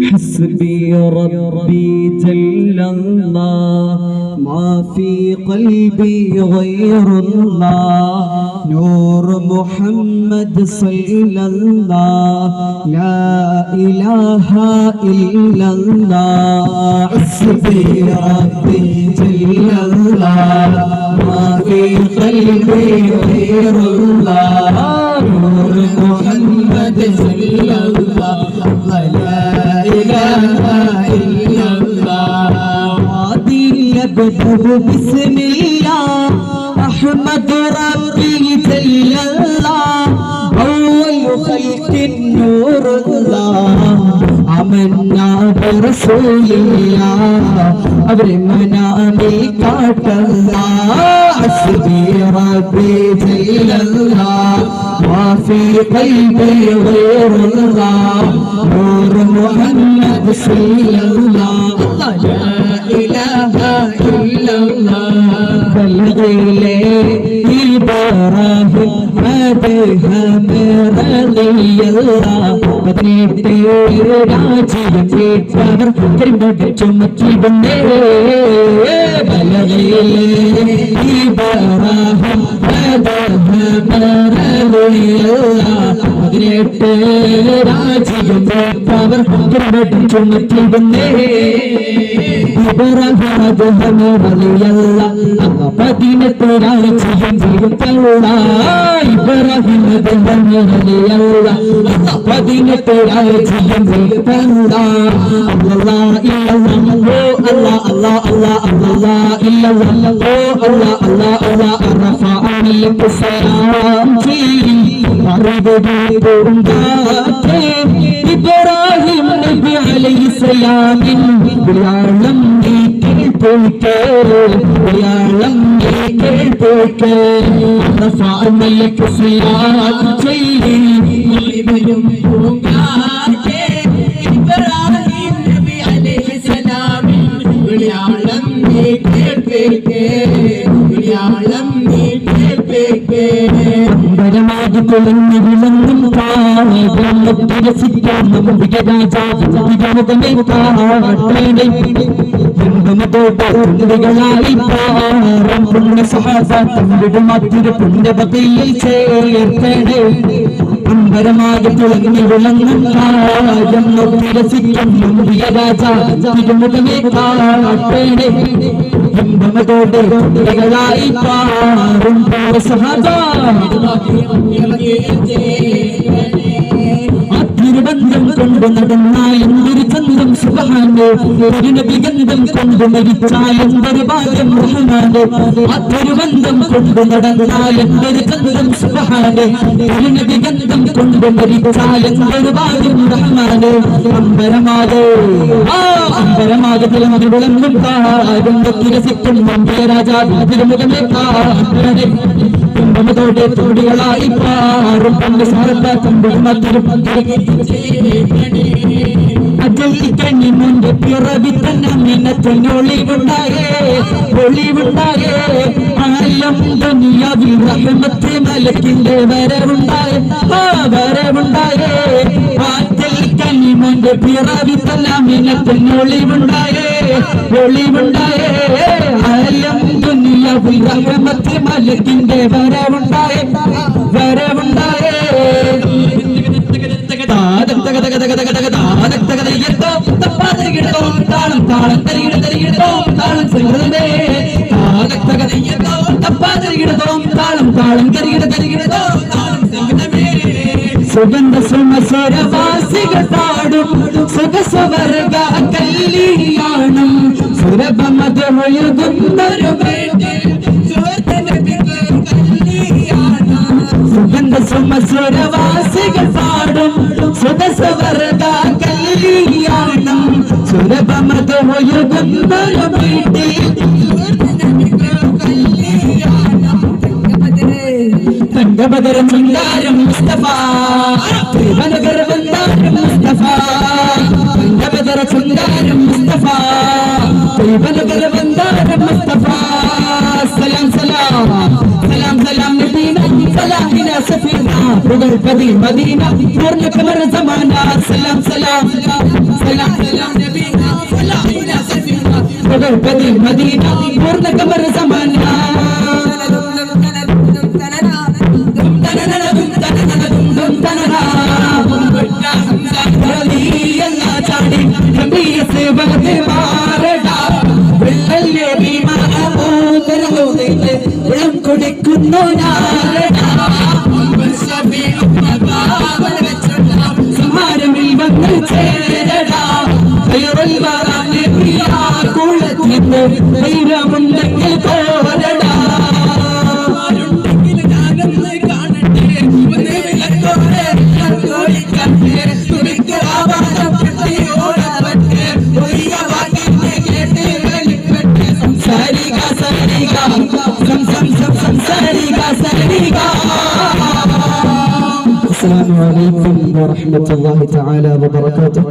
حسبي ربي جل الله ما في قلبي غير الله نور محمد صلى الله لا إله إلا الله حسبي ربي جل الله ما في قلبي غير الله نور محمد صلى الله لا إله إلا الله وادي يبدو بسم الله أحمد ربي جل الله أول خلق نور الله آمنا برسول الله أبرمنا بكات الله حسبي ربي جل الله ما في قلبي غير الله نور محمد صلى الله لا إله إلا الله بلغ لي إبراهيم مدها رضي الله بدري راجي بيتر كريم جمتي بني بلغ لي إبراهيم مدها رضي الله بدري راجي بيتر كريم جمتي بني إبراهيم رضي الله مدينة راجي بيتر إبراهيم رضي الله مدينة راجي بيتر الله الله إلا الله الله الله الله الله إلا الله الله الله الله رفع عليك السلام إبراهيم نبي عليه السلام بالعالم بالعالم رفع عليك السلام إبراهيم نبي عليه السلام بالعالم بالعالم പരമാവധി കുളഞ്ഞു വിളങ്ങും കാലസിക്കാനും വികരാജാവിതമേ കാട്ടേകളായി പാറം പുണ്യ സഹാസ തങ്ങളുടെ മറ്റൊരു പുണ്യപതിയിൽ ചേർത്തേടേ അമ്പരമാകെ തുളങ്ങി വിളങ്ങും കാലം തിരസിക്കും വികരാജാവിതമേ കാട്ടേടേ ായി പാറും തിരുബന്ധം കൊണ്ട് നടന്നായെന്തൊരു ചന്ദ്രം സുബ്ഹാനേ ഒരു നബിഗന്ധം കൊണ്ട് മരിച്ചായെന്തൊരു ഭാഗ്യം റഹ്മാനേ ആ തിരുബന്ധം കൊണ്ട് നടന്നായെന്തൊരു ചന്ദ്രം സുബ്ഹാനേ ഒരു നബിഗന്ധം കൊണ്ട് മരിച്ചായെന്തൊരു ഭാഗ്യം റഹ്മാനേ അമ്പരമാകെ അമ്പരമാകെ തിളങ്ങി വിളങ്ങും കാര്യം തിരസിക്കും നമ്പിയ രാജാവ് തിരുമുഖമേ കാട്ടേ കുംഭമതോടെ തുടികളായി പാറും പണ്ട് സാരത്ത കുംഭമത്തിരും അജലിക്കണി മുൻപ് പിറവി തന്നെ മിന്നത്തിനൊളിവുണ്ടായേ ഒളിവുണ്ടായേ ആലം ദുനിയാവിൽ റഹ്മത്തെ മലക്കിന്റെ വരവുണ്ടായേ വരവുണ്ടായേ അജലിക്കണി മുൻപ് പിറവി തന്നെ മിന്നത്തിനൊളിവുണ്ടായേ ഒളിവുണ്ടായേ ആലം ദുനിയാവിൽ റഹ്മത്തെ മലക്കിന്റെ വരവുണ്ടായേ വരവുണ്ടായേ താളം താളം തരികിടത്തോം താളം സംഗതമേ താളം താളം തരികിടത്തോം താളം സംഗതമേ സുഗന്ധ സുമസ്വരവാസികൾ പാടും സുഖസ്വർഗ കല്യാണം സുരഭമതൊഴുകുന്നൊരു സുഗന്ധ സുമസ്വരവാസികൾ പാടും സുഖസ്വർഗ കല്യാണം സുരഭമതൊഴുകുന്നൊരു വീട്ടിൽ തങ്കബദർ മന്ദാരം മുസ്തഫ ത്രിവനഗർ മന്ദാരം മുസ്തഫ തങ്കബദർ ചന്ദാരം മുസ്തഫ ത്രിവനഗർ മന്ദാരം മുസ്തഫ സലാം സലാം സലാം സലാം നബീന സലാമിന സഫീന പുകഴ്പതി മദീന പൂർണ്ണ കമർ സമാന സലാം സലാം പ്രഗൽഭതി മദീന പൂർണ്ണ ഖബർ സമാന ചാടി ഗംഭീര സേവകത്തെ മാറടാ വെള്ളല്ലേ ഭീമാകൂതരൂതിട്ട് വെള്ളം കുടിക്കുന്നു ഞാറടാ സമാരമിൽ വന്ന് ചേരടാ കുളത്തിന്ന് ധൈര്യമുണ്ടെങ്കിൽ പോരടാ السلام عليكم ورحمة الله تعالى وبركاته.